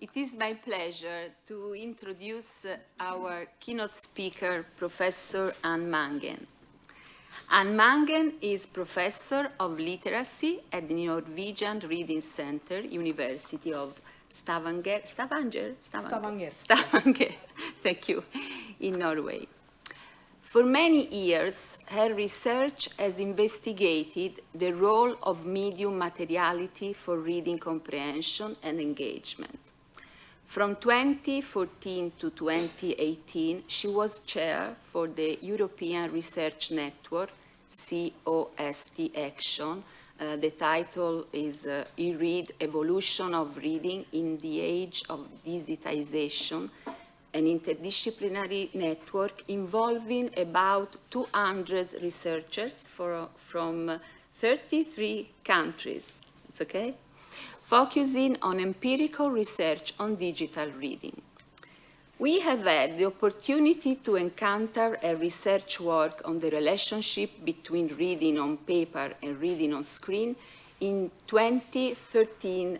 It is my pleasure to introduce our keynote speaker, Professor Anna Mangen. Anna Mangen is Professor of Literacy at the Norwegian Reading Center, University of Stavanger, thank you, in Norway. For many years, her research has investigated the role of medium materiality for reading comprehension and engagement. From 2014 to 2018, she was chair for the European Research Network, COST Action. The title is E-Read, Evolution of Reading in the Age of Digitization, an interdisciplinary network involving about 200 researchers from 33 countries. It's okay? Focusing on empirical research on digital reading. We have had the opportunity to encounter a research work on the relationship between reading on paper and reading on screen in 2013,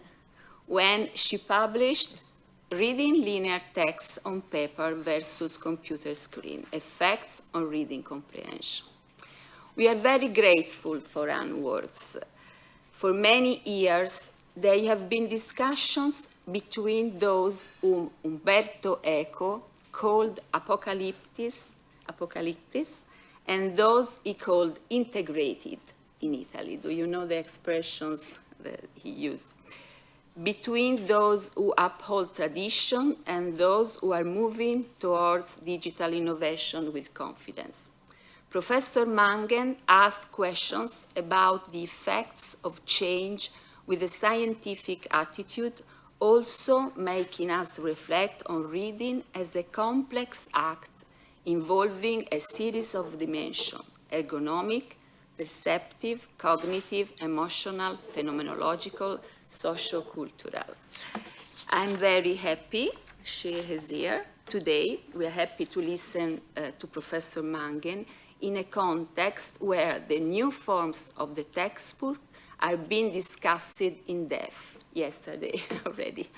when she published Reading Linear Text on Paper versus Computer Screen, Effects on Reading Comprehension. We are very grateful for Anne's words. For many years, there have been discussions between those whom Umberto Eco called apocalyptics, and those he called integrated in Italy. Do you know the expressions that he used? Between those who uphold tradition and those who are moving towards digital innovation with confidence. Professor Mangen asked questions about the effects of change with a scientific attitude, also making us reflect on reading as a complex act involving a series of dimensions: ergonomic, perceptive, cognitive, emotional, phenomenological, socio-cultural. I'm very happy she is here today. We are happy to listen to Professor Mangen in a context where the new forms of the textbook are being discussed in depth yesterday already.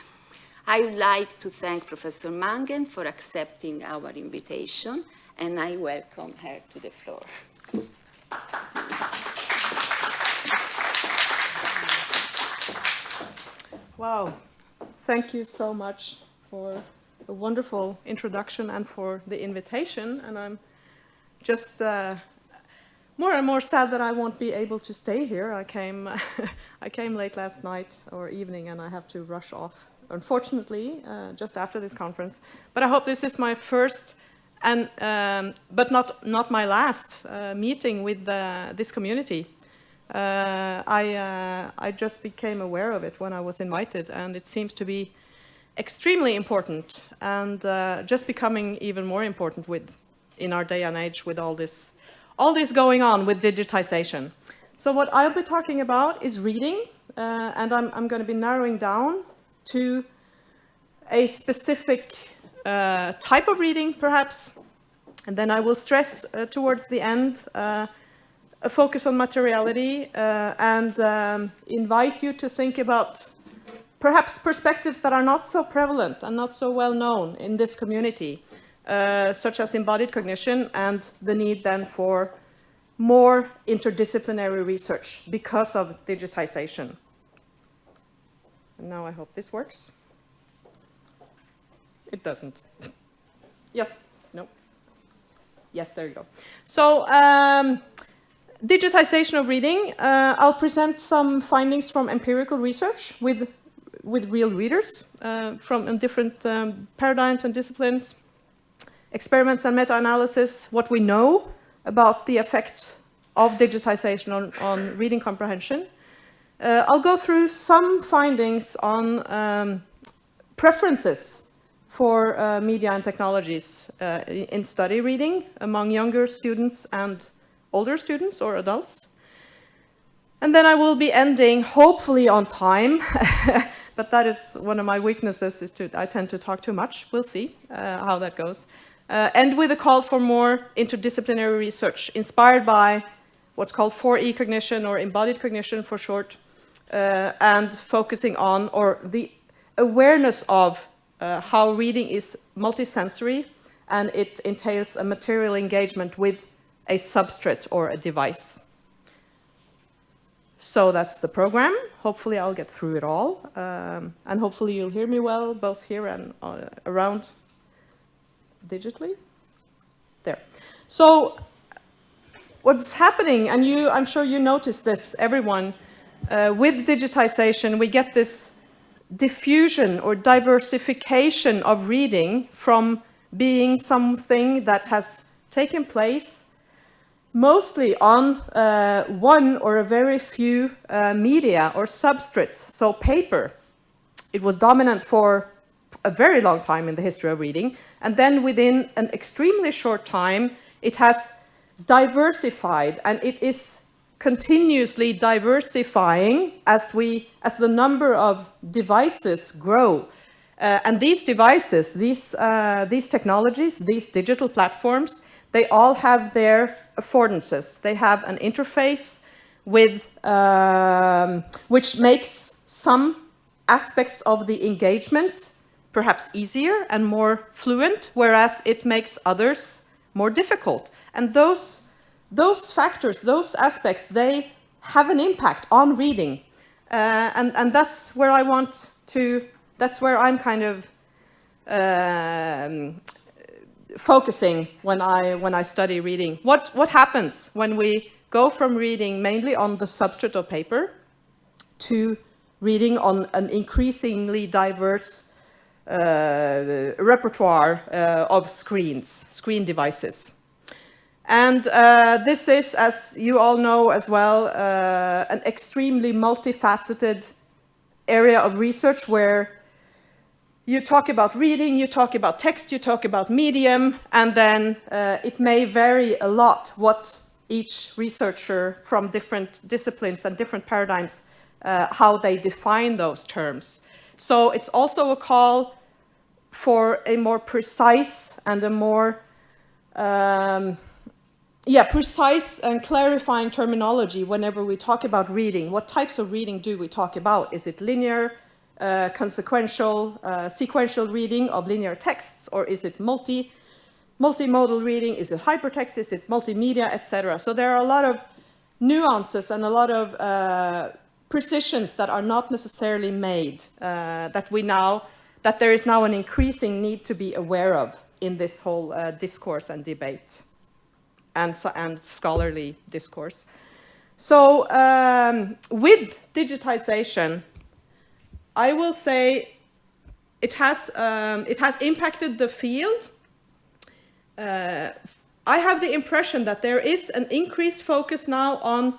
I would like to thank Professor Mangen for accepting our invitation, and I welcome her to the floor. Wow, thank you so much for a wonderful introduction and for the invitation. And I'm just more and more sad that I won't be able to stay here. I came late last night or evening, and I have to rush off, unfortunately, just after this conference. But I hope this is my first, and but not my last meeting with this community. I just became aware of it when I was invited, and it seems to be extremely important, and just becoming even more important in our day and age with all this going on with digitization. So what I'll be talking about is reading, and I'm going to be narrowing down to a specific type of reading, perhaps, and then I will stress towards the end a focus on materiality, and invite you to think about perhaps perspectives that are not so prevalent and not so well known in this community, such as embodied cognition and the need then for more interdisciplinary research because of digitization. And now I hope this works. It doesn't. Yes? No? Yes, there you go. So, digitization of reading. I'll present some findings from empirical research with real readers from different paradigms and disciplines, experiments and meta-analysis, what we know about the effects of digitization on reading comprehension. I'll go through some findings on preferences for media and technologies in study reading among younger students and older students or adults. And then I will be ending, hopefully on time, but that is one of my weaknesses, I tend to talk too much. We'll see how that goes. End with a call for more interdisciplinary research, inspired by what's called 4E cognition, or embodied cognition for short, and focusing on, or the awareness of how reading is multisensory, and it entails a material engagement with a substrate or a device. So that's the program. Hopefully I'll get through it all, and hopefully you'll hear me well, both here and around digitally. There. So what's happening, and I'm sure you noticed this, everyone, with digitization, we get this diffusion or diversification of reading from being something that has taken place mostly on one or a very few media or substrates. So paper, it was dominant for a very long time in the history of reading, and then within an extremely short time, it has diversified, and it is continuously diversifying as the number of devices grow. And these devices, these technologies, these digital platforms, they all have their affordances. They have an interface with, which makes some aspects of the engagement perhaps easier and more fluent, whereas it makes others more difficult. And those factors, those aspects, they have an impact on reading. And that's where I want to, that's where I'm kind of focusing when I study reading. What happens when we go from reading mainly on the substrate of paper to reading on an increasingly diverse repertoire of screen devices. And this is, as you all know as well, an extremely multifaceted area of research where you talk about reading, you talk about text, you talk about medium, and then it may vary a lot what each researcher from different disciplines and different paradigms, how they define those terms. So it's also a call for a more precise and a more precise and clarifying terminology whenever we talk about reading. What types of reading do we talk about? Is it linear, consequential, sequential reading of linear texts, or is it multimodal reading? Is it hypertext? Is it multimedia, etc.? So there are a lot of nuances and a lot of precisions that are not necessarily made, that there is now an increasing need to be aware of in this whole discourse and debate and scholarly discourse. So with digitization, I will say it has impacted the field. I have the impression that there is an increased focus now on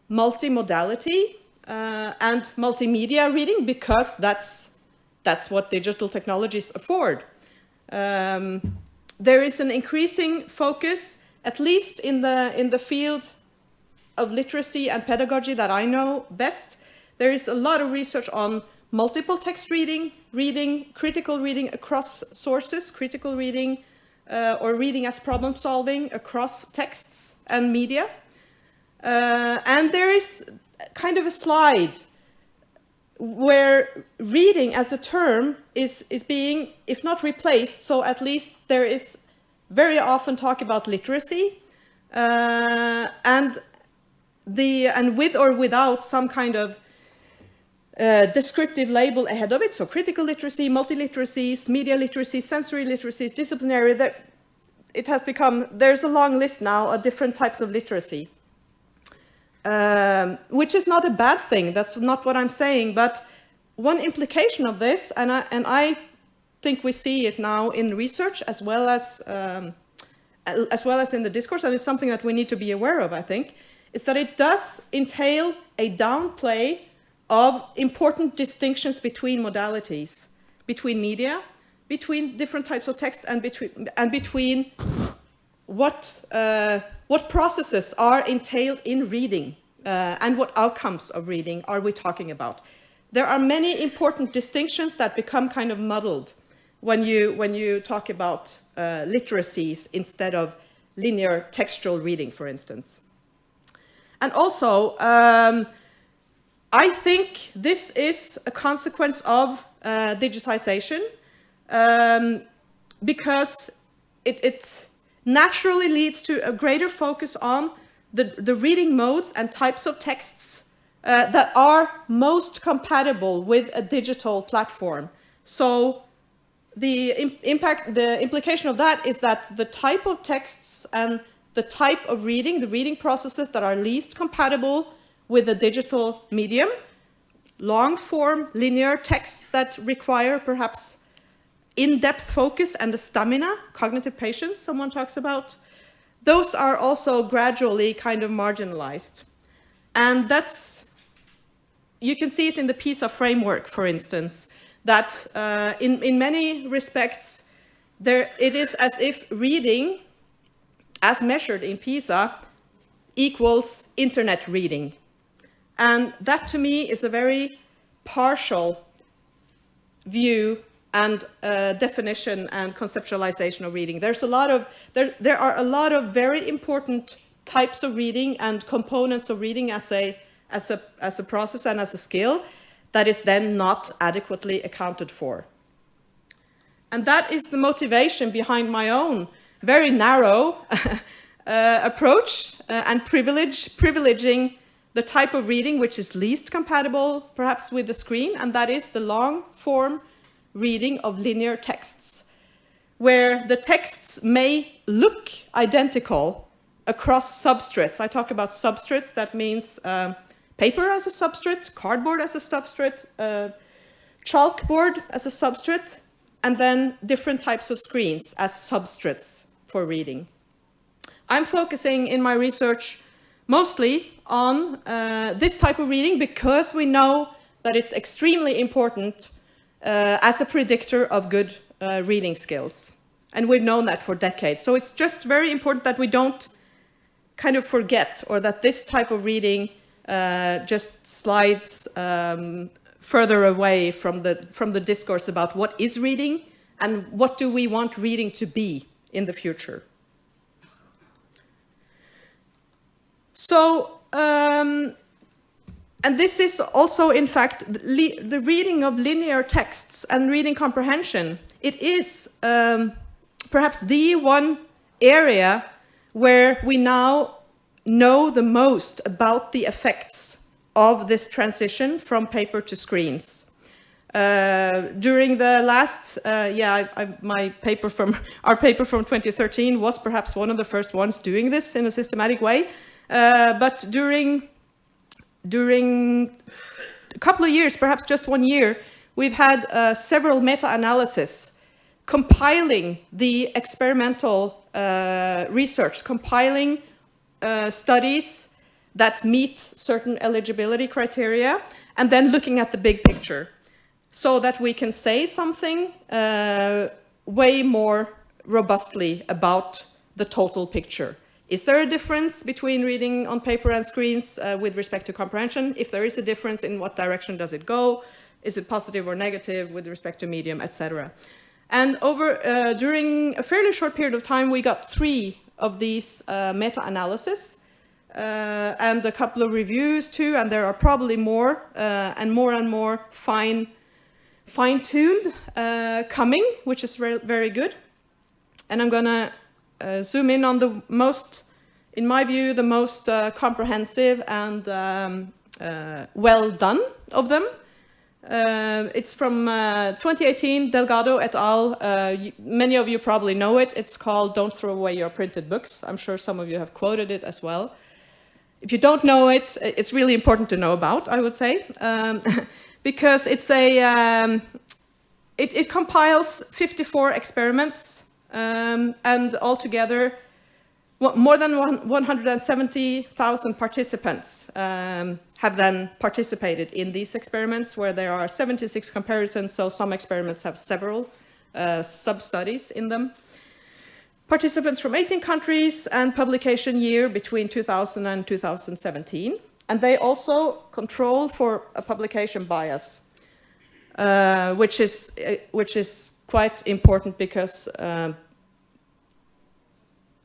multimodality and multimedia reading, because that's what digital technologies afford. There is an increasing focus, at least in the field of literacy and pedagogy that I know best. There is a lot of research on multiple text reading, critical reading across sources, critical reading or reading as problem solving across texts and media. And there is kind of a slide where reading as a term is being, if not replaced, so at least there is very often talk about literacy, and with or without some kind of descriptive label ahead of it. So critical literacy, multiliteracies, media literacy, sensory literacies, disciplinary, that it has become, there's a long list now of different types of literacy. Which is not a bad thing, that's not what I'm saying, but one implication of this, and I think we see it now in research as well as in the discourse, and it's something that we need to be aware of, I think, is that it does entail a downplay of important distinctions between modalities, between media, between different types of text, and between what processes are entailed in reading and what outcomes of reading are we talking about. There are many important distinctions that become kind of muddled when you talk about literacies instead of linear textual reading, for instance. And also, I think this is a consequence of digitization because it naturally leads to a greater focus on the reading modes and types of texts that are most compatible with a digital platform. So the implication of that is that the type of texts and the type of reading, the reading processes that are least compatible with the digital medium, long-form linear texts that require perhaps in-depth focus and the stamina, cognitive patience someone talks about, those are also gradually kind of marginalized. And that's, you can see it in the PISA framework, for instance, that in many respects, it is as if reading, as measured in PISA, equals internet reading. And that to me is a very partial view and definition and conceptualization of reading. There are a lot of very important types of reading and components of reading as a process and as a skill that is then not adequately accounted for. And that is the motivation behind my own very narrow approach and privileging the type of reading which is least compatible perhaps with the screen, and that is the long form reading of linear texts, where the texts may look identical across substrates. I talk about substrates, that means paper as a substrate, cardboard as a substrate, chalkboard as a substrate, and then different types of screens as substrates for reading. I'm focusing in my research mostly on this type of reading because we know that it's extremely important as a predictor of good reading skills. And we've known that for decades. So it's just very important that we don't kind of forget, or that this type of reading just slides further away from the discourse about what is reading and what do we want reading to be in the future. So, and this is also, in fact, the reading of linear texts and reading comprehension. It is perhaps the one area where we now know the most about the effects of this transition from paper to screens. During the last, our paper from 2013 was perhaps one of the first ones doing this in a systematic way. But during a couple of years, perhaps just 1 year, we've had several meta-analyses compiling the experimental research, compiling studies that meet certain eligibility criteria, and then looking at the big picture so that we can say something way more robustly about the total picture. Is there a difference between reading on paper and screens with respect to comprehension? If there is a difference, in what direction does it go? Is it positive or negative with respect to medium, etc.? And during a fairly short period of time, we got 3 of these meta-analyses and a couple of reviews too, and there are probably more and more fine-tuned coming, which is very good. And I'm gonna zoom in on the most, in my view, the most comprehensive and well done of them. It's from 2018, Delgado et al. Many of you probably know it. It's called Don't Throw Away Your Printed Books. I'm sure some of you have quoted it as well. If you don't know it, it's really important to know about, I would say, because it's it compiles 54 experiments. And altogether, more than 170,000 participants have then participated in these experiments, where there are 76 comparisons, so some experiments have several sub-studies in them. Participants from 18 countries, and publication year between 2000 and 2017. And they also control for a publication bias, which is quite important because, and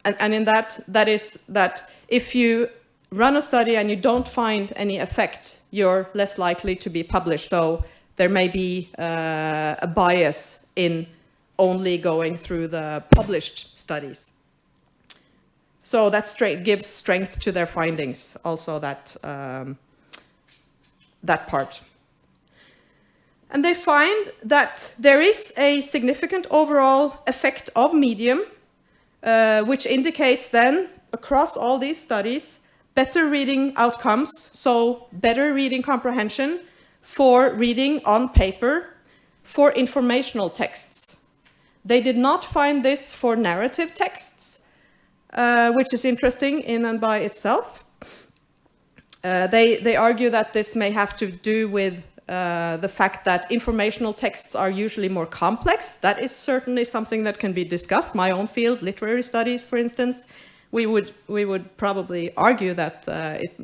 in that is that if you run a study and you don't find any effect, you're less likely to be published. So there may be a bias in only going through the published studies. So that gives strength to their findings, also that part. And they find that there is a significant overall effect of medium, which indicates then, across all these studies, better reading outcomes, so better reading comprehension for reading on paper for informational texts. They did not find this for narrative texts, which is interesting in and by itself. They argue that this may have to do with the fact that informational texts are usually more complex. That is certainly something that can be discussed. My own field, literary studies, for instance, we would probably argue that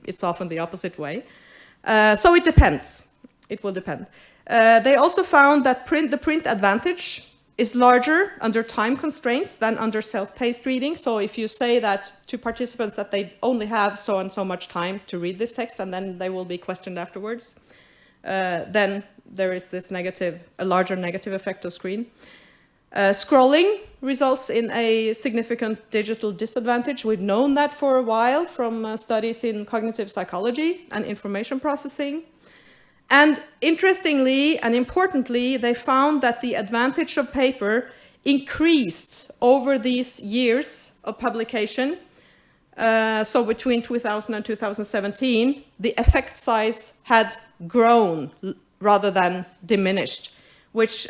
it's often the opposite way. So it depends. It will depend. They also found that the print advantage is larger under time constraints than under self-paced reading. So if you say that to participants that they only have so and so much time to read this text and then they will be questioned afterwards, then there is this a larger negative effect of screen. Scrolling results in a significant digital disadvantage. We've known that for a while from studies in cognitive psychology and information processing. And interestingly and importantly, they found that the advantage of paper increased over these years of publication. So between 2000 and 2017, the effect size had grown rather than diminished, which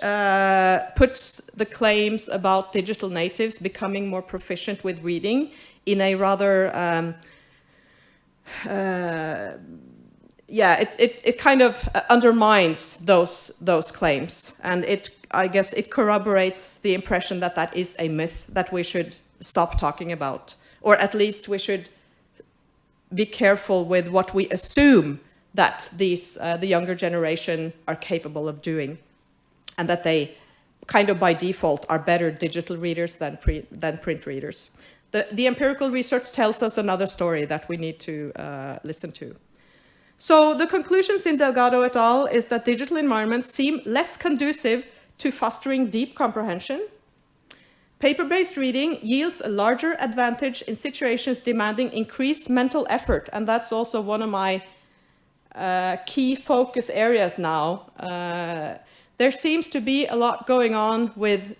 puts the claims about digital natives becoming more proficient with reading in a rather it kind of undermines those claims, and I guess it corroborates the impression that that is a myth that we should stop talking about, or at least we should be careful with what we assume that the younger generation are capable of doing, and that they kind of by default are better digital readers than print readers. The empirical research tells us another story that we need to listen to. So the conclusions in Delgado et al. Is that digital environments seem less conducive to fostering deep comprehension. Paper-based reading yields a larger advantage in situations demanding increased mental effort, and that's also one of my key focus areas now. There seems to be a lot going on with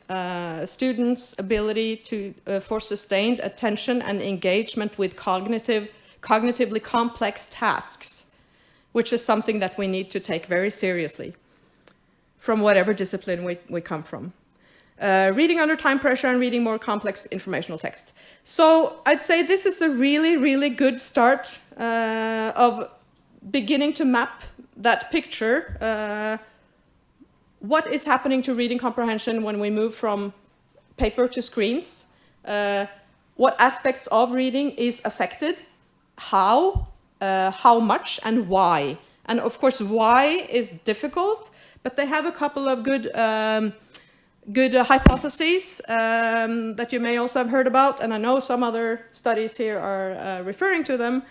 students' ability for sustained attention and engagement with cognitively complex tasks, which is something that we need to take very seriously from whatever discipline we come from. Reading under time pressure and reading more complex informational text. So I'd say this is a really, really good start of beginning to map that picture. What is happening to reading comprehension when we move from paper to screens? What aspects of reading is affected? How much and why? And of course, why is difficult, but they have a couple of good hypotheses that you may also have heard about, and I know some other studies here are referring to them.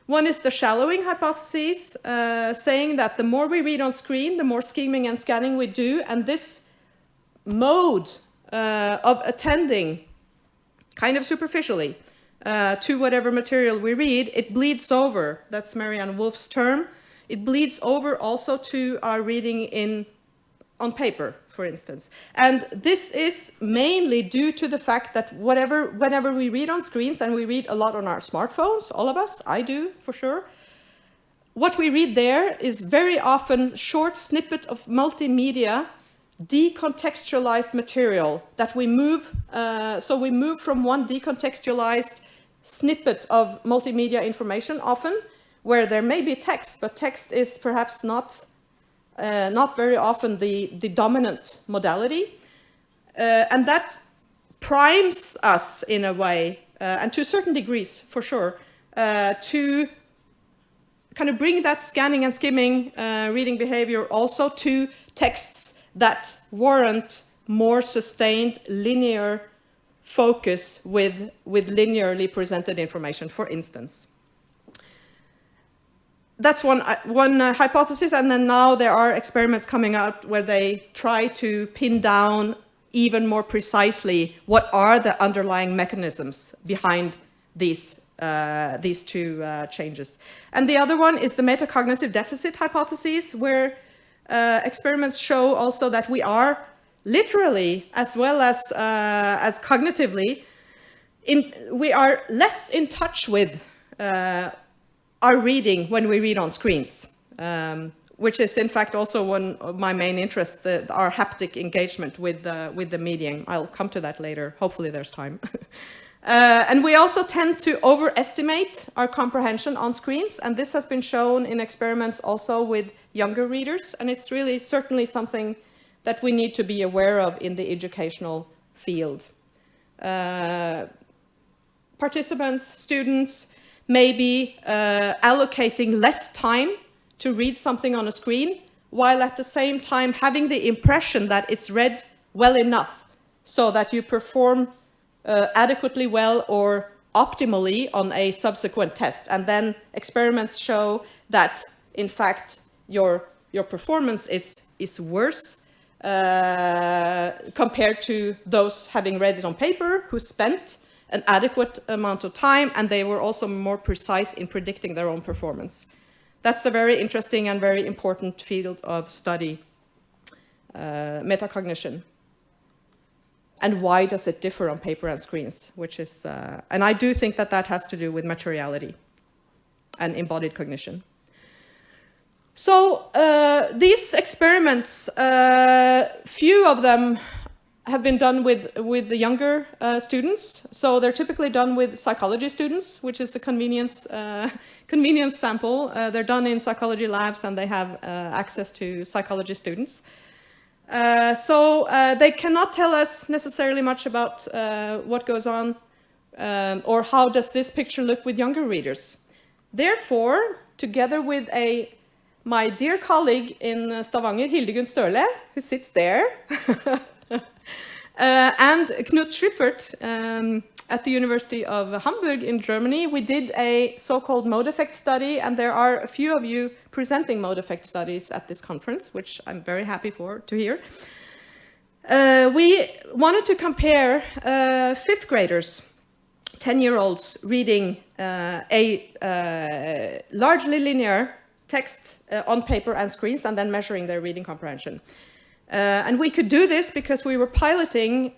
One is the shallowing hypothesis, saying that the more we read on screen, the more skimming and scanning we do, and this mode of attending kind of superficially to whatever material we read, it bleeds over. That's Marianne Wolf's term. It bleeds over also to our reading on paper, for instance. And this is mainly due to the fact that whenever we read on screens, and we read a lot on our smartphones, all of us, I do for sure, what we read there is very often short snippet of multimedia, decontextualized material that we move, so we move from one decontextualized snippet of multimedia information often, where there may be text, but text is perhaps not very often the dominant modality. And that primes us in a way, and to certain degrees for sure, to kind of bring that scanning and skimming reading behavior also to texts that warrant more sustained linear focus with linearly presented information, for instance. that's one hypothesis, and then now there are experiments coming out where they try to pin down even more precisely what are the underlying mechanisms behind these two changes. And the other one is the metacognitive deficit hypothesis, where experiments show also that we are literally as well as cognitively, we are less in touch with our reading when we read on screens, which is in fact also one of my main interests, our haptic engagement with the medium. I'll come to that later. Hopefully there's time. And we also tend to overestimate our comprehension on screens, and this has been shown in experiments also with younger readers, and it's really certainly something that we need to be aware of in the educational field. Participants, students, may be allocating less time to read something on a screen, while at the same time having the impression that it's read well enough so that you perform adequately well or optimally on a subsequent test. And then experiments show that, in fact, your performance is worse compared to those having read it on paper, who spent an adequate amount of time, and they were also more precise in predicting their own performance. That's a very interesting and very important field of study, metacognition. And why does it differ on paper and screens? Which is, and I do think that that has to do with materiality and embodied cognition. So these experiments, few of them have been done with the younger students. So they're typically done with psychology students, which is a convenience sample. They're done in psychology labs, and they have access to psychology students. So they cannot tell us necessarily much about what goes on or how does this picture look with younger readers. Therefore, together with my dear colleague in Stavanger, Hildegunn Støle, who sits there, and Knut Schrippert at the University of Hamburg in Germany, we did a so-called mode effect study, and there are a few of you presenting mode effect studies at this conference, which I'm very happy to hear. We wanted to compare fifth graders, 10-year-olds, reading a largely linear text on paper and screens, and then measuring their reading comprehension. And we could do this because we were piloting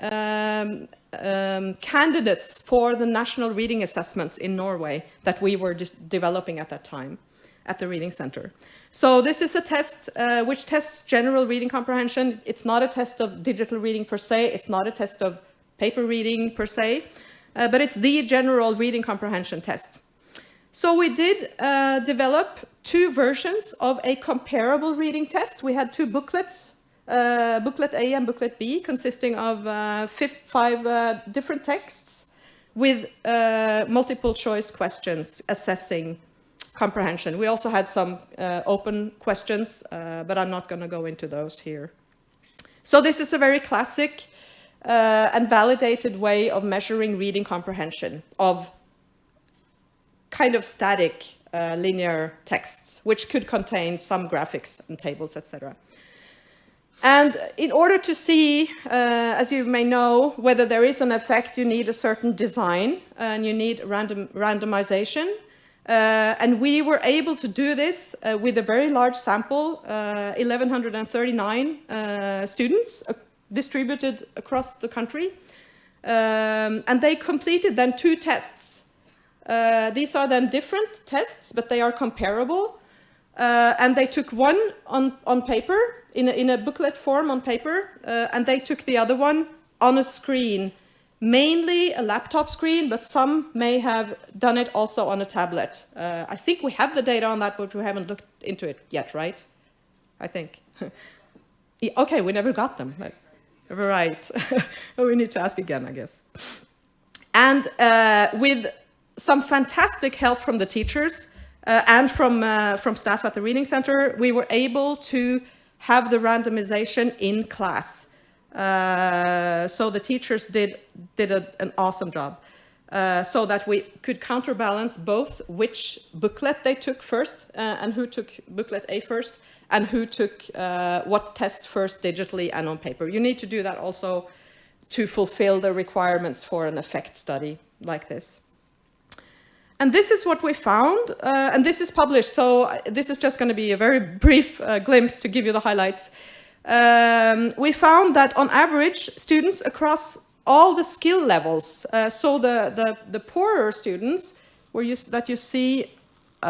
candidates for the national reading assessments in Norway that we were developing at that time at the Reading Center. So this is a test which tests general reading comprehension. It's not a test of digital reading per se. It's not a test of paper reading per se, but it's the general reading comprehension test. So we did develop two versions of a comparable reading test. We had two booklets, booklet A and booklet B, consisting of 5 different texts with multiple choice questions assessing comprehension. We also had some open questions, but I'm not going to go into those here. So this is a very classic and validated way of measuring reading comprehension of kind of static linear texts, which could contain some graphics and tables, etc. And in order to see, as you may know, whether there is an effect, you need a certain design, and you need randomization. And we were able to do this with a very large sample, 1,139 students distributed across the country. And they completed then 2 tests. These are then different tests, but they are comparable. And they took one on paper, in a booklet form on paper, and they took the other one on a screen, mainly a laptop screen, but some may have done it also on a tablet. I think we have the data on that, but we haven't looked into it yet, right? I think. Okay, we never got them. Right. We need to ask again, I guess. And with some fantastic help from the teachers and from staff at the Reading Center, we were able to have the randomization in class. So the teachers did an awesome job. so that we could counterbalance both which booklet they took first, and who took booklet A first, and who took what test first digitally and on paper. You need to do that also to fulfill the requirements for an effect study like this. And this is what we found, and this is published, so this is just going to be a very brief glimpse to give you the highlights. We found that on average, students across all the skill levels, so the poorer students, that you see,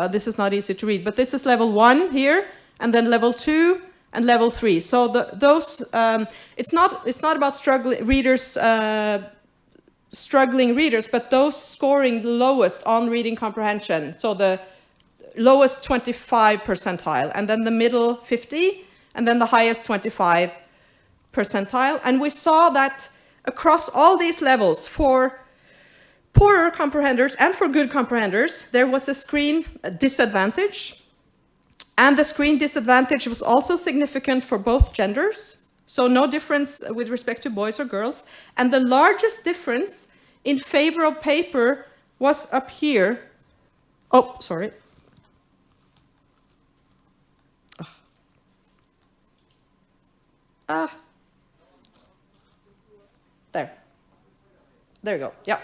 this is not easy to read, but this is level 1 here, and then level 2, and level 3. So those, it's not about struggling readers, but those scoring the lowest on reading comprehension. So the lowest 25 percentile, and then the middle 50, and then the highest 25 percentile. And we saw that across all these levels, for poorer comprehenders and for good comprehenders, there was a screen disadvantage. And the screen disadvantage was also significant for both genders, so no difference with respect to boys or girls. And the largest difference in favor of paper was up here. Oh, sorry. There you go. Yeah.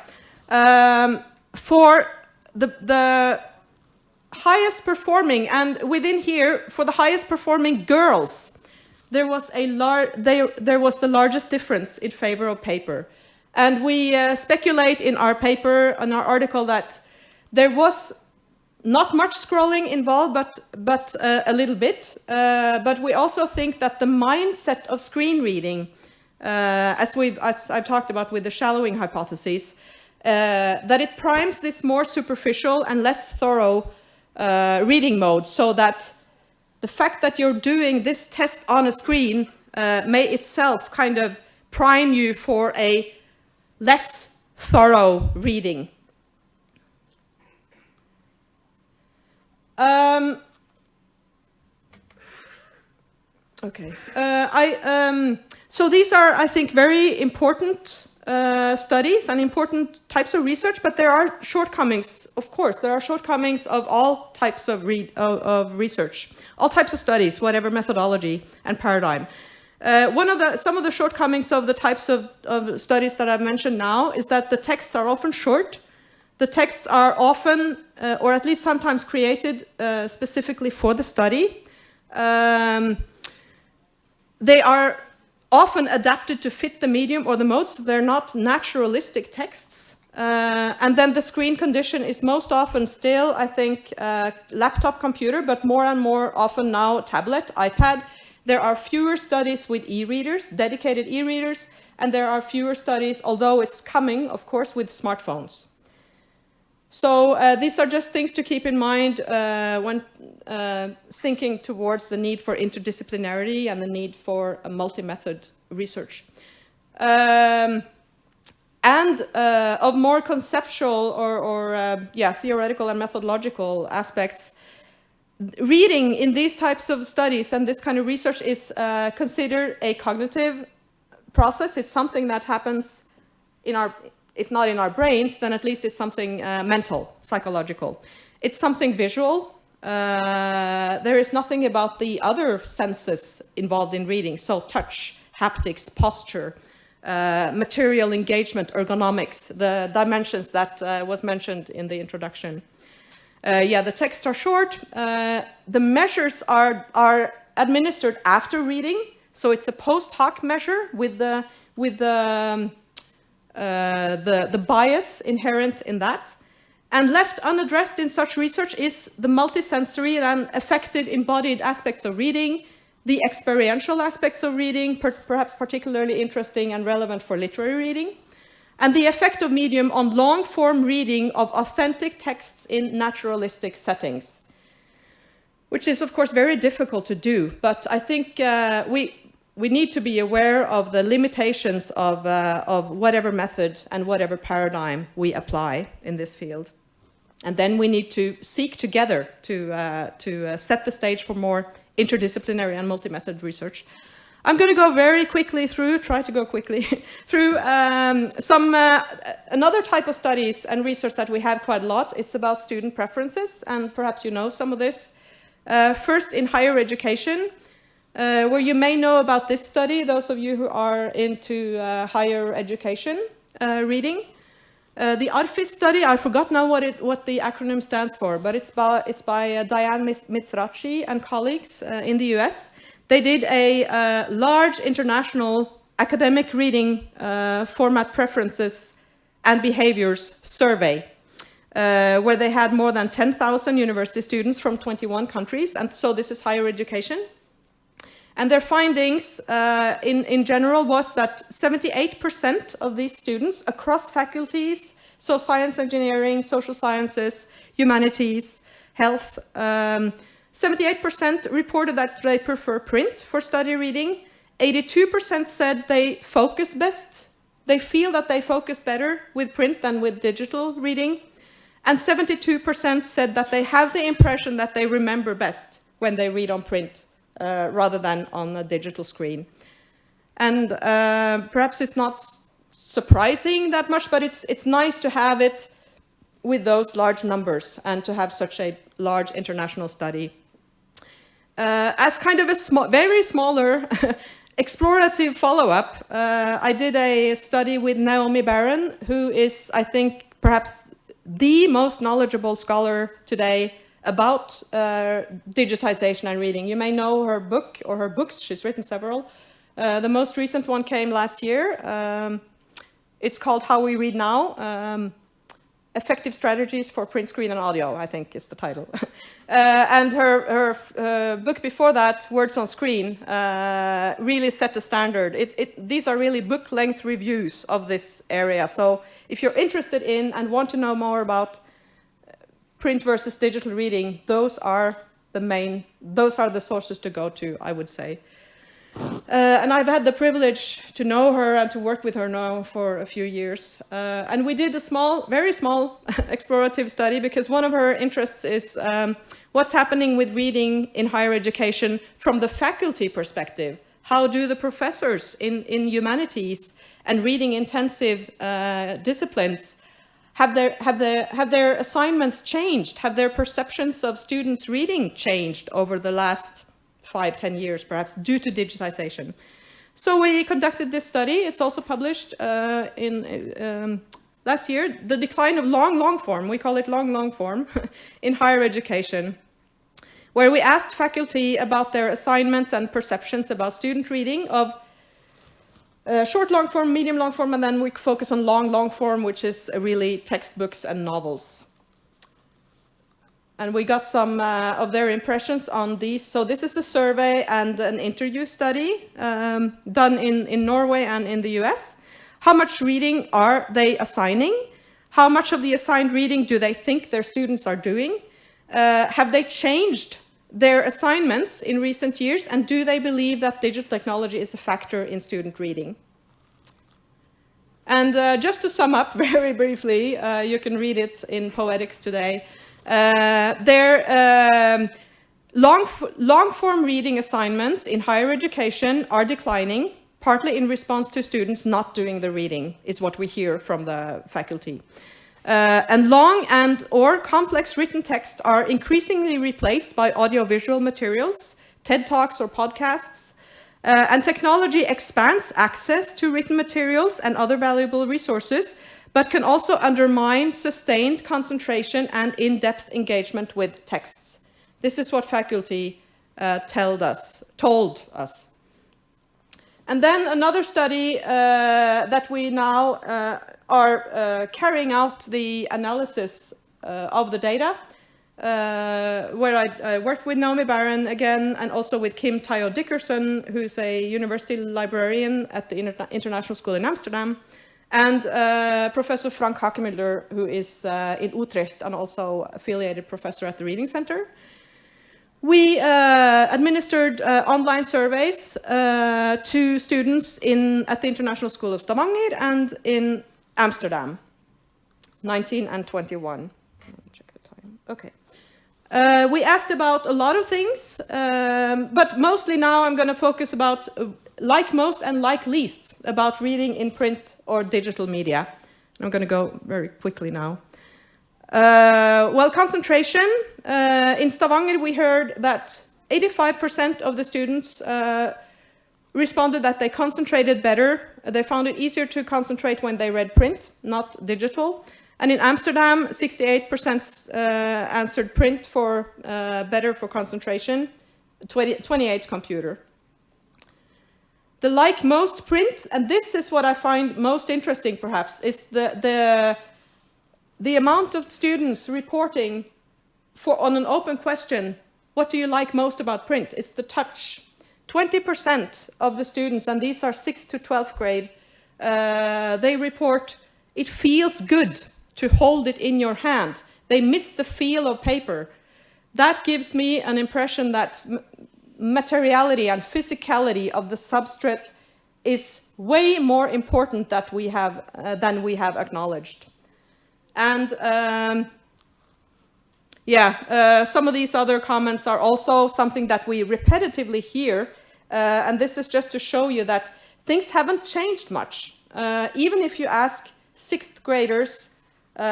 For the highest performing, and within here, for the highest performing girls, there was the largest difference in favor of paper. And we speculate in our paper, in our article, that there was not much scrolling involved, but a little bit. But we also think that the mindset of screen reading, as I've talked about with the shallowing hypothesis, that it primes this more superficial and less thorough reading mode, so that the fact that you're doing this test on a screen may itself kind of prime you for a less thorough reading. Okay. So these are, I think, very important studies and important types of research, but there are shortcomings, of course. There are shortcomings of all types of research, all types of studies, whatever methodology and paradigm. Some of the shortcomings of the types of studies that I've mentioned now is that the texts are often short. The texts are often, or at least sometimes, created specifically for the study. They are often adapted to fit the medium or the mode, so they're not naturalistic texts. And then the screen condition is most often still, I think, laptop computer, but more and more often now tablet, iPad. There are fewer studies with e-readers, dedicated e-readers, and there are fewer studies, although it's coming, of course, with smartphones. So these are just things to keep in mind when thinking towards the need for interdisciplinarity and the need for a multi-method research. And of more conceptual or theoretical and methodological aspects, reading in these types of studies and this kind of research is considered a cognitive process. It's something that happens in our, if not in our brains, then at least it's something mental, psychological. It's something visual. There is nothing about the other senses involved in reading, so touch, haptics, posture, material engagement, ergonomics, the dimensions that was mentioned in the introduction. The texts are short. The measures are administered after reading, so it's a post hoc measure with the bias inherent in that. And left unaddressed in such research is the multisensory and effective embodied aspects of reading, the experiential aspects of reading, perhaps particularly interesting and relevant for literary reading, and the effect of medium on long-form reading of authentic texts in naturalistic settings, which is, of course, very difficult to do. But I think we need to be aware of the limitations of whatever method and whatever paradigm we apply in this field. And then we need to seek together to set the stage for more interdisciplinary and multi-method research. I'm going to go very quickly through, try to go quickly, through another type of studies and research that we have quite a lot. It's about student preferences, and perhaps you know some of this. First, in higher education, where you may know about this study, those of you who are into higher education reading. The ARFIS study, I forgot now what the acronym stands for, but it's by Diane Mizrachi and colleagues in the US. They did a large international academic reading format preferences and behaviors survey, where they had more than 10,000 university students from 21 countries, and so this is higher education. And their findings in general was that 78% of these students across faculties, so science, engineering, social sciences, humanities, health, 78% reported that they prefer print for study reading. 82% said they focus best. They feel that they focus better with print than with digital reading. And 72% said that they have the impression that they remember best when they read on print rather than on a digital screen. And perhaps it's not surprising that much, but it's nice to have it with those large numbers and to have such a large international study. As kind of a very smaller explorative follow-up, I did a study with Naomi Barron, who is, I think, perhaps the most knowledgeable scholar today about digitization and reading. You may know her book or her books. She's written several. The most recent one came last year. It's called How We Read Now. Effective Strategies for Print, Screen, and Audio, I think is the title. And her book before that, Words on Screen, really set the standard. These are really book-length reviews of this area. So if you're interested in and want to know more about print versus digital reading, those are the sources to go to, I would say. And I've had the privilege to know her and to work with her now for a few years. And we did a very small explorative study because one of her interests is what's happening with reading in higher education from the faculty perspective. How do the professors in humanities and reading intensive disciplines have their assignments changed? Have their perceptions of students reading changed over the last 5-10 years, perhaps, due to digitization? So we conducted this study. It's also published last year, The Decline of Long Form, we call it long form, in higher education, where we asked faculty about their assignments and perceptions about student reading of short long form, medium long form, and then we focus on long form, which is really textbooks and novels. And we got some of their impressions on these. So this is a survey and an interview study done in Norway and in the US. How much reading are they assigning? How much of the assigned reading do they think their students are doing? Have they changed their assignments in recent years? And do they believe that digital technology is a factor in student reading? And just to sum up very briefly, you can read it in Poetics today. Their long-form reading assignments in higher education are declining, partly in response to students not doing the reading, is what we hear from the faculty. And long and/or complex written texts are increasingly replaced by audiovisual materials, TED Talks or podcasts, and technology expands access to written materials and other valuable resources, but can also undermine sustained concentration and in-depth engagement with texts. This is what faculty told us. And then another study that we now are carrying out the analysis of the data, where I worked with Naomi Barron again, and also with Kim Tayo Dickerson, who's a university librarian at the International School in Amsterdam, and Professor Frank Hakemüller, who is in Utrecht and also affiliated professor at the Reading Center. We administered online surveys to students at the International School of Stavanger and in Amsterdam, 19 and 21. Let me check the time. Okay. We asked about a lot of things, but mostly now I'm going to focus about like most and like least about reading in print or digital media. I'm going to go very quickly now. Well, concentration. In Stavanger, we heard that 85% of the students responded that they concentrated better. They found it easier to concentrate when they read print, not digital. And in Amsterdam, 68% answered print for better for concentration, 28 computer. The like most print, and this is what I find most interesting perhaps, is the amount of students reporting on an open question, what do you like most about print? It's the touch. 20% of the students, and these are 6th to 12th grade, they report it feels good to hold it in your hand. They miss the feel of paper. That gives me an impression that materiality and physicality of the substrate is way more important than we have acknowledged. And some of these other comments are also something that we repetitively hear, and this is just to show you that things haven't changed much. Even if you ask 6th graders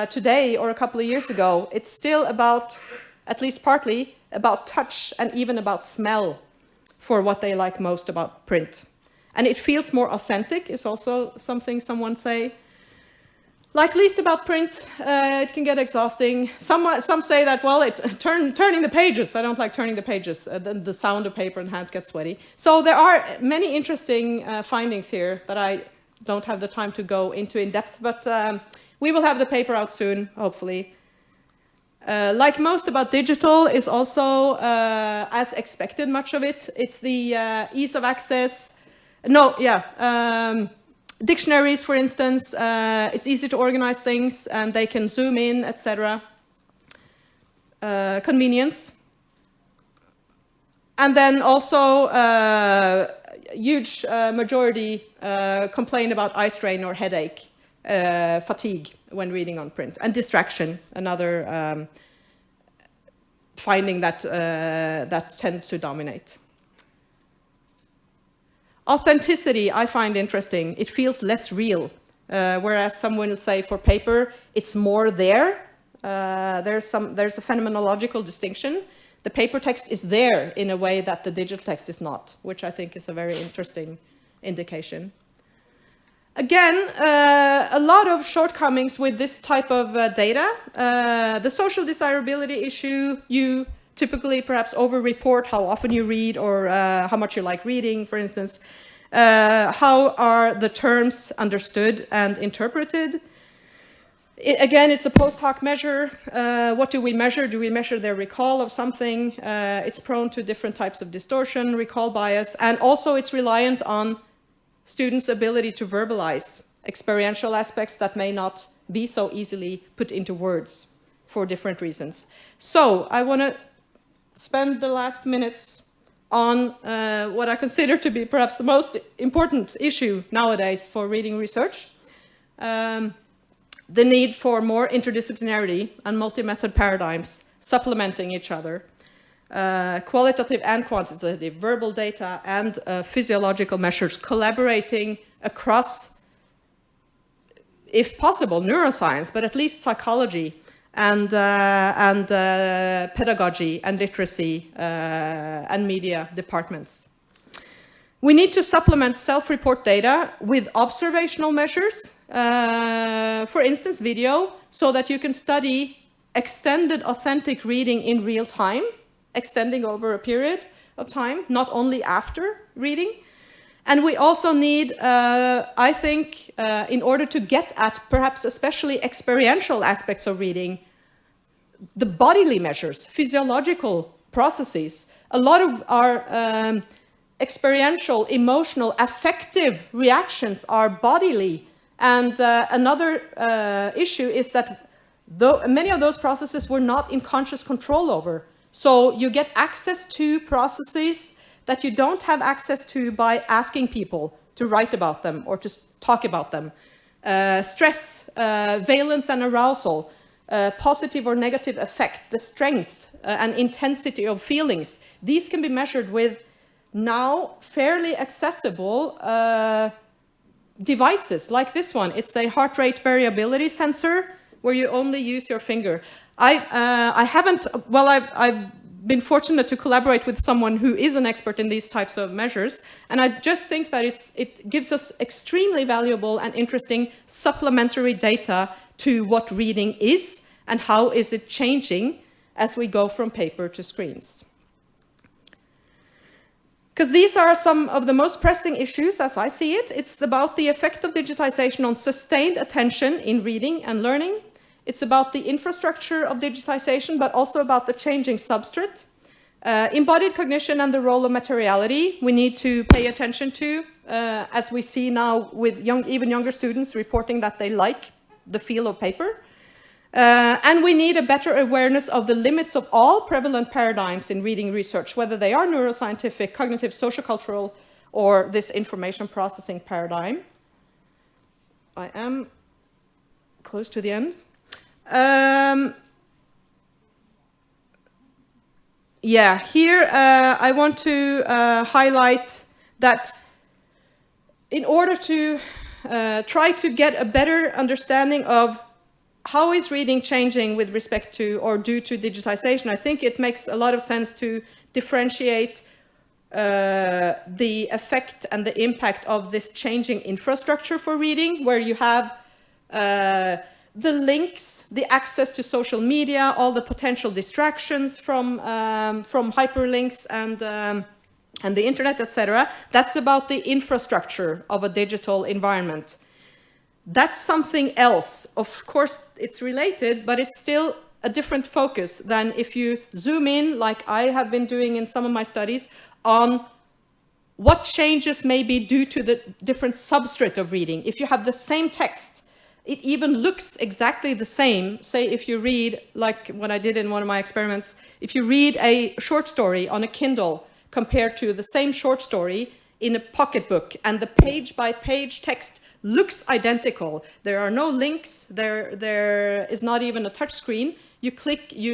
today or a couple of years ago, it's still about, at least partly, about touch and even about smell for what they like most about print. And it feels more authentic is also something someone say. Like least about print, it can get exhausting. Some say that, well, turning the pages. I don't like turning the pages. The sound of paper and hands get sweaty. So there are many interesting findings here that I don't have the time to go into in depth, but we will have the paper out soon, hopefully. Like most about digital is also, as expected, much of it. It's the ease of access. Dictionaries, for instance, it's easy to organize things and they can zoom in, etc. Convenience. And then also, huge majority complain about eye strain or headache, fatigue when reading on print, and distraction, another finding that, that tends to dominate. Authenticity, I find interesting. It feels less real, whereas someone will say for paper, it's more there. There's a phenomenological distinction. The paper text is there in a way that the digital text is not, which I think is a very interesting indication. Again, a lot of shortcomings with this type of data. The social desirability issue, you typically perhaps over-report how often you read or how much you like reading, for instance. How are the terms understood and interpreted? Again, it's a post hoc measure. What do we measure? Do we measure their recall of something? It's prone to different types of distortion, recall bias, and also it's reliant on students' ability to verbalize experiential aspects that may not be so easily put into words for different reasons. So I want to spend the last minutes on what I consider to be perhaps the most important issue nowadays for reading research. The need for more interdisciplinarity and multi-method paradigms supplementing each other. Qualitative and quantitative, verbal data and physiological measures collaborating across, if possible, neuroscience, but at least psychology and pedagogy and literacy and media departments. We need to supplement self-report data with observational measures, for instance, video, so that you can study extended authentic reading in real time, extending over a period of time, not only after reading. And we also need, I think, in order to get at perhaps especially experiential aspects of reading, the bodily measures, physiological processes. A lot of our experiential, emotional, affective reactions are bodily. And another issue is that many of those processes we're not in conscious control over. So you get access to processes that you don't have access to by asking people to write about them or to talk about them. Stress, valence and arousal, positive or negative effect, the strength, and intensity of feelings. These can be measured with now fairly accessible devices like this one. It's a heart rate variability sensor where you only use your finger. I've been fortunate to collaborate with someone who is an expert in these types of measures, and I just think that it gives us extremely valuable and interesting supplementary data to what reading is and how is it changing as we go from paper to screens. Because these are some of the most pressing issues as I see it. It's about the effect of digitization on sustained attention in reading and learning. It's about the infrastructure of digitization, but also about the changing substrate. Embodied cognition and the role of materiality we need to pay attention to, as we see now with even younger students reporting that they like the feel of paper. And we need a better awareness of the limits of all prevalent paradigms in reading research, whether they are neuroscientific, cognitive, sociocultural, or this information processing paradigm. I am close to the end. Here I want to highlight that in order to try to get a better understanding of how is reading changing with respect to or due to digitization, I think it makes a lot of sense to differentiate the effect and the impact of this changing infrastructure for reading, where you have the links, the access to social media, all the potential distractions from hyperlinks and the internet, etc. That's about the infrastructure of a digital environment. That's something else. Of course, it's related, but it's still a different focus than if you zoom in, like I have been doing in some of my studies, on what changes may be due to the different substrate of reading. If you have the same text, it even looks exactly the same. Say if you read, like what I did in one of my experiments, if you read a short story on a Kindle compared to the same short story in a pocketbook, and the page-by-page text looks identical. There are no links, there is not even a touch screen. You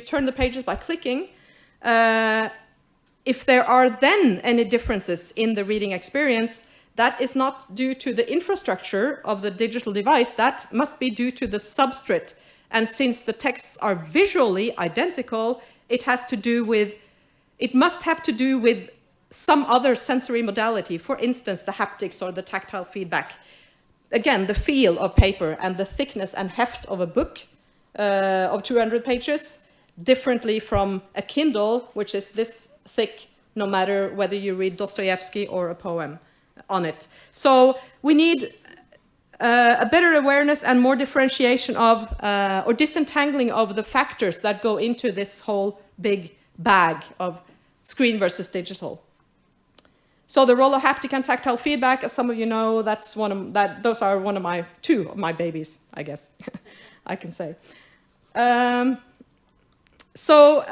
turn the pages by clicking. If there are then any differences in the reading experience, that is not due to the infrastructure of the digital device, that must be due to the substrate. And since the texts are visually identical, it must have to do with some other sensory modality, for instance, the haptics or the tactile feedback. Again, the feel of paper and the thickness and heft of a book of 200 pages, differently from a Kindle, which is this thick, no matter whether you read Dostoevsky or a poem on it. So we need a better awareness and more differentiation of, or disentangling of the factors that go into this whole big bag of screen versus digital. So the role of haptic and tactile feedback, as some of you know, those are two of my babies, I guess, I can say. So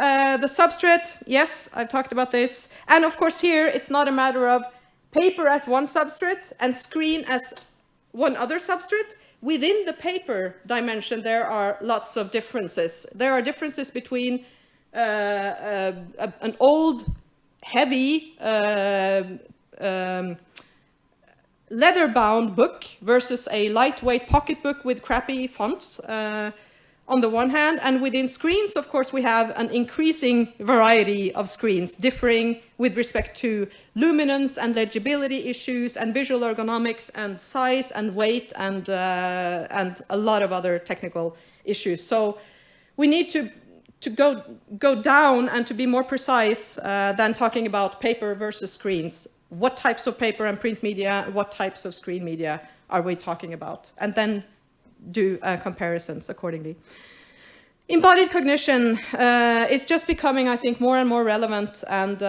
the substrate, yes, I've talked about this. And of course here, it's not a matter of paper as one substrate and screen as one other substrate. Within the paper dimension, there are lots of differences. There are differences between an old, heavy, leather-bound book versus a lightweight pocketbook with crappy fonts on the one hand, and within screens, of course, we have an increasing variety of screens differing with respect to luminance and legibility issues and visual ergonomics and size and weight and a lot of other technical issues. So we need to go down and to be more precise than talking about paper versus screens. What types of paper and print media, what types of screen media are we talking about? And then do comparisons accordingly. Embodied cognition is just becoming, I think, more and more relevant and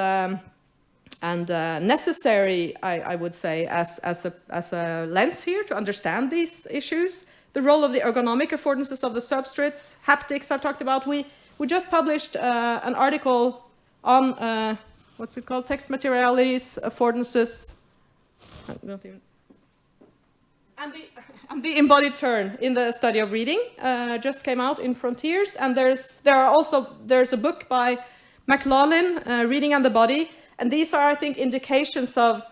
necessary, I would say, as a lens here to understand these issues. The role of the ergonomic affordances of the substrates, haptics I've talked about. We just published an article on, what's it called, text materialities, affordances, and the embodied turn in the study of reading just came out in Frontiers, and there's a book by McLaughlin, Reading and the Body. And these are, I think, indications of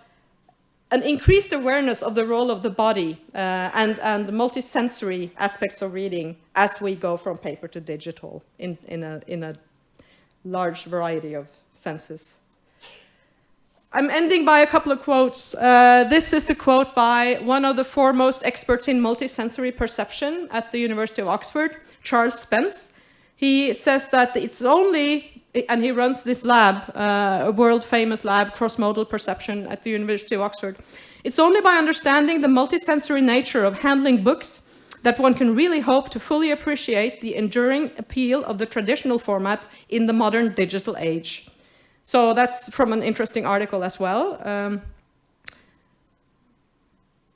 an increased awareness of the role of the body and the multisensory aspects of reading as we go from paper to digital in a large variety of senses. I'm ending by a couple of quotes. This is a quote by one of the foremost experts in multisensory perception at the University of Oxford, Charles Spence. He says that it's only, and he runs this lab, a world-famous lab, cross-modal perception at the University of Oxford. It's only by understanding the multisensory nature of handling books that one can really hope to fully appreciate the enduring appeal of the traditional format in the modern digital age. So that's from an interesting article as well.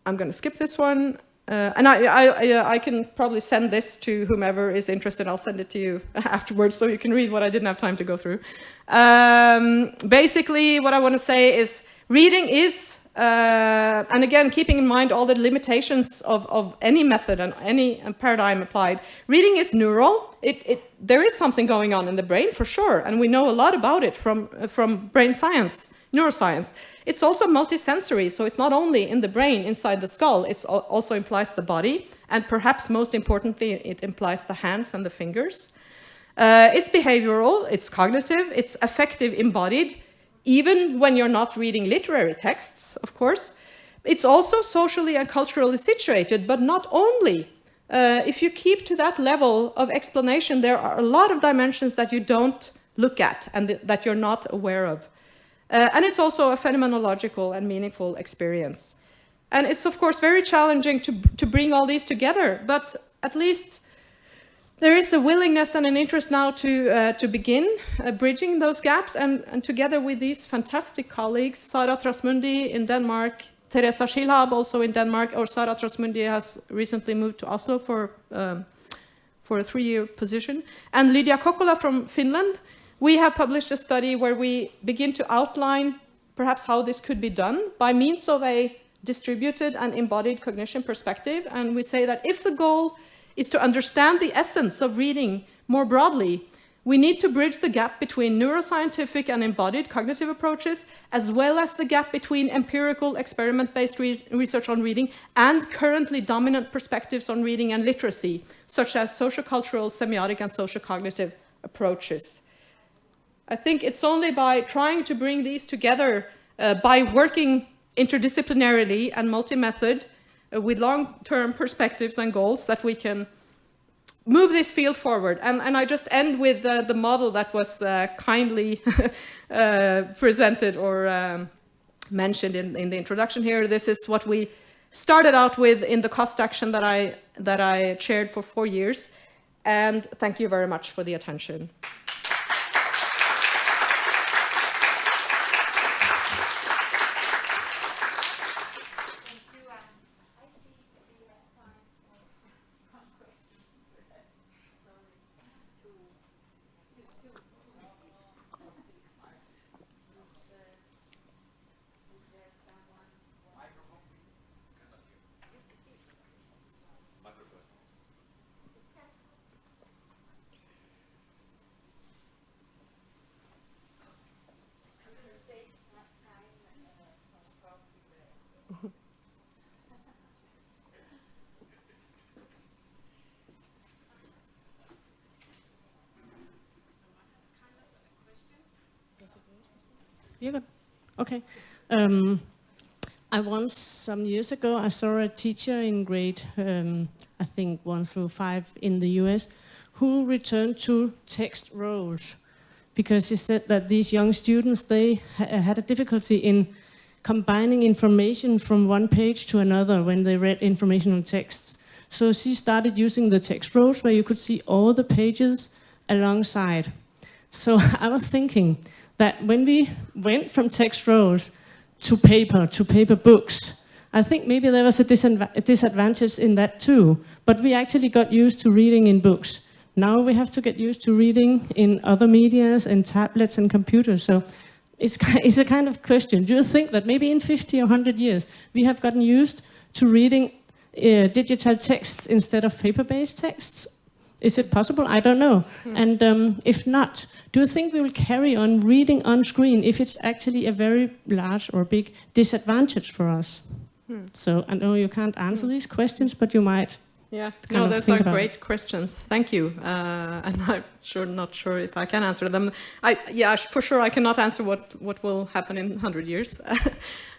I'm going to skip this one. And I can probably send this to whomever is interested. I'll send it to you afterwards so you can read what I didn't have time to go through. Basically, what I want to say is reading is, and again, keeping in mind all the limitations of any method and any paradigm applied, reading is neural. There is something going on in the brain for sure, and we know a lot about it from brain science, neuroscience. It's also multisensory, so it's not only in the brain, inside the skull, it also implies the body, and perhaps most importantly, it implies the hands and the fingers. It's behavioral, it's cognitive, it's affective, embodied, even when you're not reading literary texts, of course. It's also socially and culturally situated, but not only. If you keep to that level of explanation, there are a lot of dimensions that you don't look at and that you're not aware of. And it's also a phenomenological and meaningful experience. And it's, of course, very challenging to bring all these together, but at least there is a willingness and an interest now to begin bridging those gaps, and together with these fantastic colleagues, Sara Trasmundi in Denmark, Teresa Schilhab also in Denmark, or Sara Trasmundi has recently moved to Oslo for a 3-year position, and Lydia Kokkola from Finland. We have published a study where we begin to outline perhaps how this could be done by means of a distributed and embodied cognition perspective. And we say that if the goal is to understand the essence of reading more broadly, we need to bridge the gap between neuroscientific and embodied cognitive approaches, as well as the gap between empirical experiment-based research on reading and currently dominant perspectives on reading and literacy, such as sociocultural, semiotic, and sociocognitive approaches. I think it's only by trying to bring these together, by working interdisciplinarily and multi-method with long-term perspectives and goals, that we can move this field forward. And I just end with the model that was kindly presented or mentioned in the introduction here. This is what we started out with in the cost action that I chaired for 4 years. And thank you very much for the attention. Okay. I once, some years ago, I saw a teacher in grade, I think 1 through 5 in the US, who returned to text roles because he said that these young students, they had a difficulty in combining information from one page to another when they read informational texts. So she started using the text roles where you could see all the pages alongside. So I was thinking that when we went from text roles to paper books, I think maybe there was a disadvantage in that too, but we actually got used to reading in books. Now we have to get used to reading in other medias and tablets and computers. So it's a kind of question. Do you think that maybe in 50 or 100 years we have gotten used to reading digital texts instead of paper-based texts? Is it possible? I don't know. And if not, do you think we will carry on reading on screen if it's actually a very large or big disadvantage for us? So I know you can't answer these questions, but you might. Yeah, no, those are great questions. Thank you. And I'm not sure if I can answer them. For sure I cannot answer what will happen in 100 years.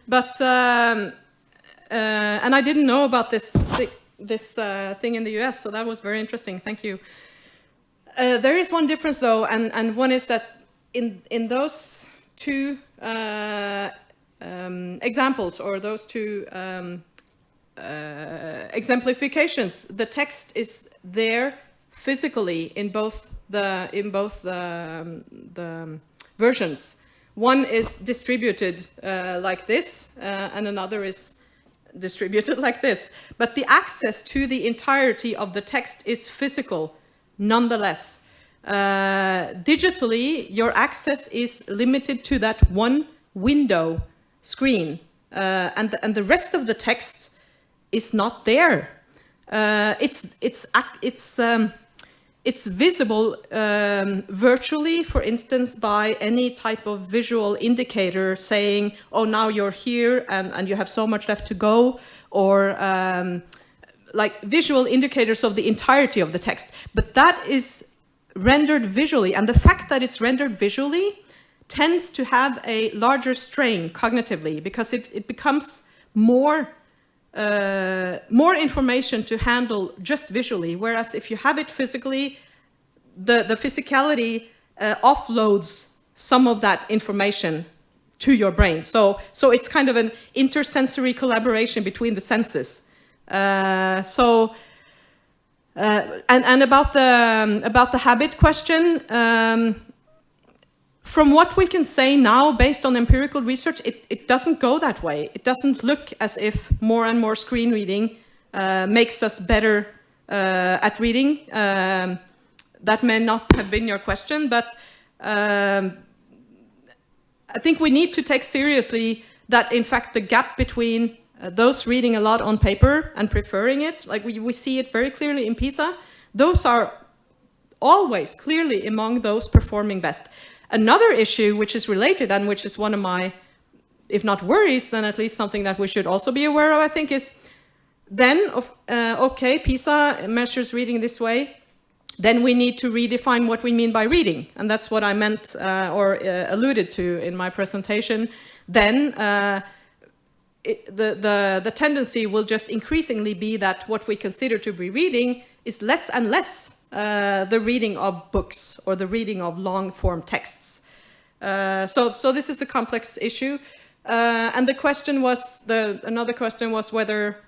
But, and I didn't know about this thing in the US, so that was very interesting. Thank you. There is one difference though, and one is that in those two examples, or those two exemplifications, the text is there physically in both the versions. One is distributed like this, and another is distributed like this. But the access to the entirety of the text is physical, nonetheless. Digitally, your access is limited to that one window screen, and the rest of the text is not there. It's visible virtually, for instance, by any type of visual indicator saying, oh, now you're here and you have so much left to go, or like visual indicators of the entirety of the text. But that is rendered visually, and the fact that it's rendered visually tends to have a larger strain cognitively, because it becomes more information to handle just visually, whereas if you have it physically, the physicality offloads some of that information to your brain. So it's kind of an intersensory collaboration between the senses. And about the habit question, from what we can say now, based on empirical research, it doesn't go that way. It doesn't look as if more and more screen reading makes us better at reading. That may not have been your question, but I think we need to take seriously that, in fact, the gap between those reading a lot on paper and preferring it, like we see it very clearly in PISA, those are always clearly among those performing best. Another issue which is related, and which is one of my, if not worries, then at least something that we should also be aware of, I think, is then, okay, PISA measures reading this way, then we need to redefine what we mean by reading. And that's what I meant or alluded to in my presentation. Then the tendency will just increasingly be that what we consider to be reading is less and less the reading of books or the reading of long-form texts. So this is a complex issue. And the question was, another question was whether,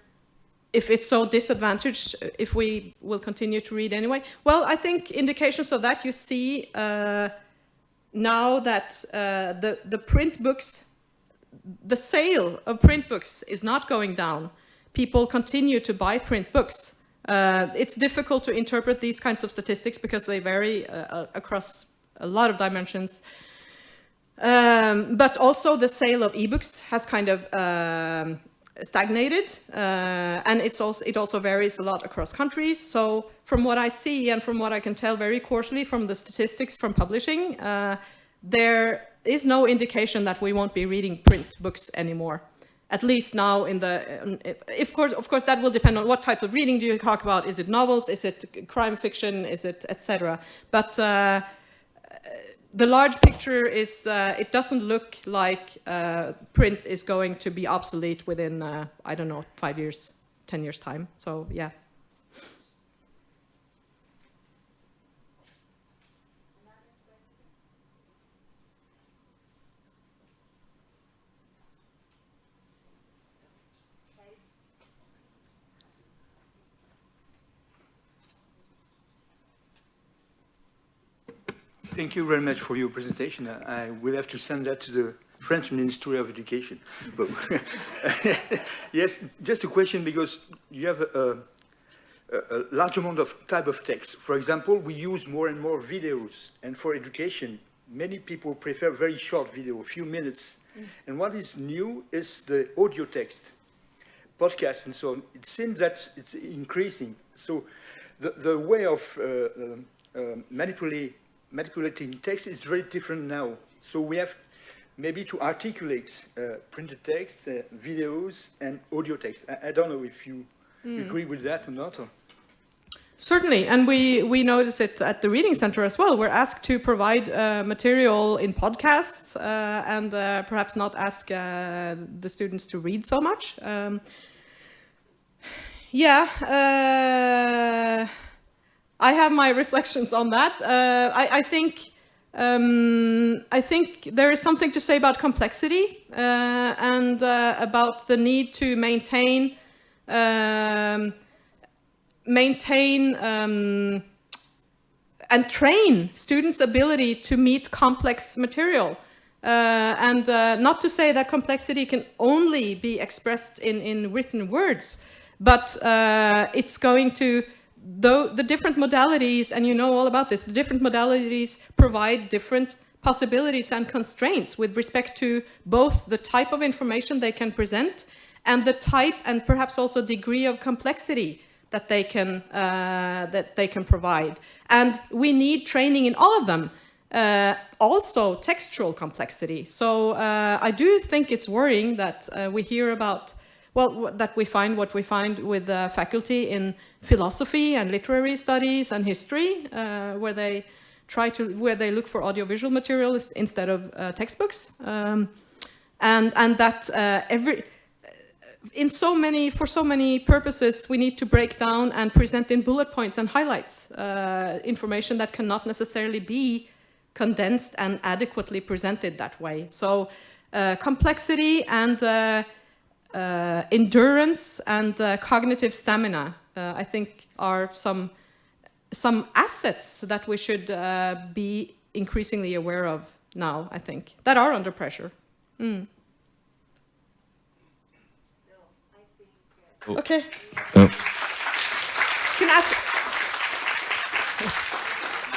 if it's so disadvantaged, if we will continue to read anyway. Well, I think indications of that you see now that the print books, the sale of print books is not going down. People continue to buy print books. It's difficult to interpret these kinds of statistics because they vary across a lot of dimensions. But also the sale of ebooks has kind of stagnated, and it also varies a lot across countries. So from what I see and from what I can tell very coarsely from the statistics from publishing, there is no indication that we won't be reading print books anymore. At least now in the, of course that will depend on what type of reading do you talk about. Is it novels? Is it crime fiction? Is it etc.? But the large picture is, it doesn't look like print is going to be obsolete within, I don't know, 5 years, 10 years time. So, yeah. Thank you very much for your presentation. I will have to send that to the French Ministry of Education. But yes, just a question, because you have a large amount of type of text. For example, we use more and more videos, and for education, many people prefer very short video, a few minutes. And what is new is the audio text, podcasts and so on. It seems that it's increasing. So the way of manipulating text is very different now. So we have maybe to articulate printed text, videos, and audio text. I don't know if you agree with that or not. Or? Certainly, and we notice it at the Reading Center as well. We're asked to provide material in podcasts and perhaps not ask the students to read so much. I have my reflections on that. I think there is something to say about complexity and about the need to maintain and train students' ability to meet complex material. And not to say that complexity can only be expressed in written words, but it's going to, though the different modalities, and you know all about this, the different modalities provide different possibilities and constraints with respect to both the type of information they can present and the type and perhaps also degree of complexity that they can provide. And we need training in all of them, also textual complexity. So I do think it's worrying that we hear about, well, that we find what we find with faculty in philosophy and literary studies and history, where they look for audiovisual material instead of textbooks, and that for so many purposes we need to break down and present in bullet points and highlights information that cannot necessarily be condensed and adequately presented that way. So complexity and endurance and cognitive stamina, I think, are some assets that we should be increasingly aware of now, I think, that are under pressure. Okay. Can I ask?